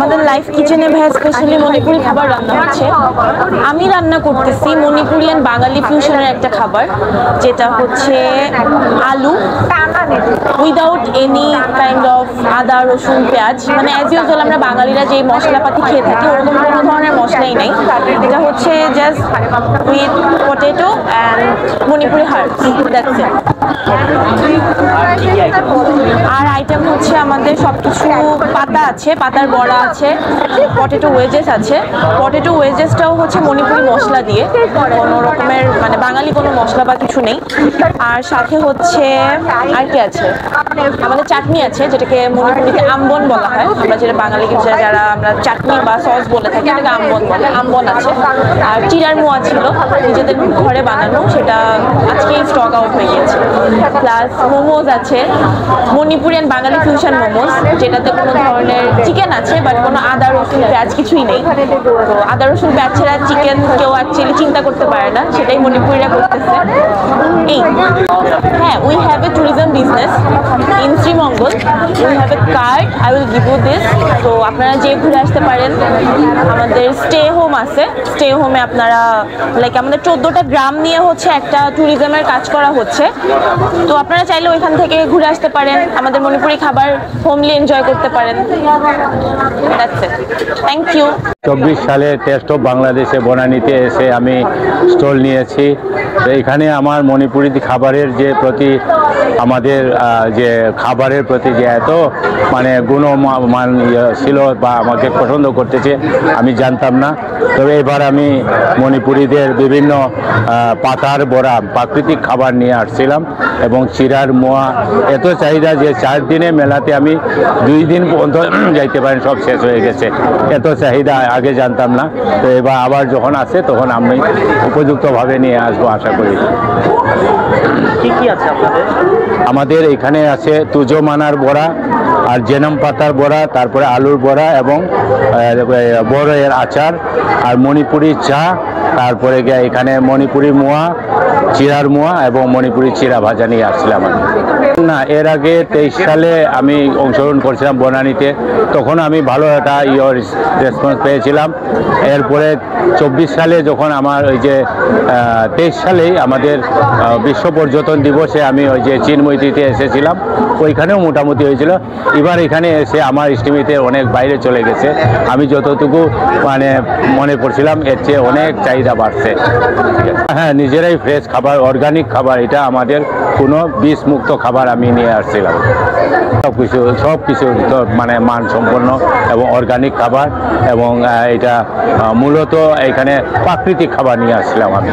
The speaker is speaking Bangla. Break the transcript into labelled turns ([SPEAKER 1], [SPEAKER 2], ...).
[SPEAKER 1] আমাদের লাইফ কিচেনে ভাই স্পেশালি মণিপুরি খাবার রান্না হচ্ছে। আমি রান্না করতেছি মণিপুরিয়ান বাঙালি ফিউশনের একটা খাবার, যেটা হচ্ছে আলু উইদাউট এনি কাইন্ড অফ আদা রসুন পেঁয়াজ। মানে অ্যাজ ইউজুয়াল আমরা বাঙালিরা যে মশলাপাতি খেয়ে থাকি ওরকম কোনো ধরনের মশলাই নেই। এটা হচ্ছে just with potato and Manipuri herbs, that's it. আর আইটেম হচ্ছে আমাদের সবকিছু পাতা আছে, পাতার বড়া আছে, পটেটো ওয়েজেস আছে। পটেটো ওয়েজেসটাও হচ্ছে মণিপুরি মশলা দিয়ে, কোনো রকমের মানে বাঙালি কোনো মশলা বা কিছু নেই। আর সাথে হচ্ছে আর কি আছে, আমাদের চাটনি আছে যেটাকে মণিপুরিতে আম্বন বলা হয়। আমরা যেটা বাঙালি যারা আমরা চাটনি বা সস বলে থাকি এটাকে আম্বন বলে। আম্বন আছে। আর চিরার মোয়া ছিল নিজেদের ঘরে বানানো, সেটা আজকেই স্টক আউট হয়ে গিয়েছে। প্লাস মোমোজ আছে, মণিপুরিয়ান বাঙালি ফিউশন মোমোজ, যেটাতে কোনো ধরনের চিকেন আছে বাট কোনো আদা রসুন পেঁয়াজ কিছুই নেই। তো আদা রসুন পেঁয়াজ ছাড়া চিকেন কেউ অ্যাকচুয়ালি চিন্তা করতে পারে না, সেটাই মণিপুরিরা করতেছে। এই হ্যাঁ, we have a tourism business in Sreemangal. We have a card, I will give you this. তো আপনারা যে ঘুরে আসতে পারেন। আমাদের স্টে হোম আছে, স্টে হোমে আপনারা লাইক আমাদের 14টা গ্রাম নিয়ে হচ্ছে একটা ট্যুরিজমের কাজ করা হচ্ছে। তো আপনারা চাইলে ওইখান থেকে ঘুরে আসতে পারেন, আমাদের মণিপুরি খাবার হোমলি এনজয় করতে পারেন। That's it, thank you.
[SPEAKER 2] 24 সালে টেস্ট অফ বাংলাদেশে বনানীতে এসে আমি স্টল নিয়েছি। তো এখানে আমার মণিপুরি খাবারের যে প্রতি আমাদের যে খাবারের প্রতি যে এত মানে গুণমান ছিল বা আমাকে পছন্দ করতেছে আমি জানতাম না। তবে এবার আমি মণিপুরীদের বিভিন্ন পাতার বড়া প্রাকৃতিক খাবার নিয়ে আসছিলাম এবং চিরার মোয়া এত চাহিদা যে 4 দিনে মেলাতে আমি 2 দিন পর্যন্ত যাইতে পারেন, সব শেষ হয়ে গেছে। এত চাহিদা আগে জানতাম না। তো এবার আবার যখন আসে তখন আমি উপযুক্তভাবে নিয়ে আসবো আশা করি।
[SPEAKER 3] কি কি আছে আপনাদের?
[SPEAKER 2] আমাদের এখানে আছে তুজো মানার বড়া আর জেনাম পাতার বড়া, তারপরে আলুর বড়া এবং বড়ের আচার আর মণিপুরি চা, তারপরে এখানে মণিপুরি মোয়া, চিরার মোয়া এবং মণিপুরি চিরা ভাজা নিয়ে আসছিলাম আমি। না, এর আগে 23 সালে আমি অংশগ্রহণ করছিলাম বনানীতে, তখন আমি ভালো একটা রেসপন্স পেয়েছিলাম। এরপরে 24 সালে যখন আমার ওই যে 23 সালেই আমাদের বিশ্ব পর্যটন দিবসে আমি ওই যে চিনমৈত্রীতে এসেছিলাম, ওইখানেও মোটামুটি হয়েছিল। এবার এখানে এসে আমার স্টিমিতে অনেক বাইরে চলে গেছে। আমি যতটুকু মানে মনে করছিলাম এর চেয়ে অনেক চাহিদা বাড়ছে। হ্যাঁ, নিজেরাই ফ্রেশ খাবার, অর্গানিক খাবার, এটা আমাদের কোনো বিষমুক্ত খাবার আমি নিয়ে আসছিলাম। সব কিছু মানে মানসম্পন্ন এবং অর্গানিক খাবার, এবং এটা মূলত এখানে প্রাকৃতিক খাবার নিয়ে আসছিলাম আমি।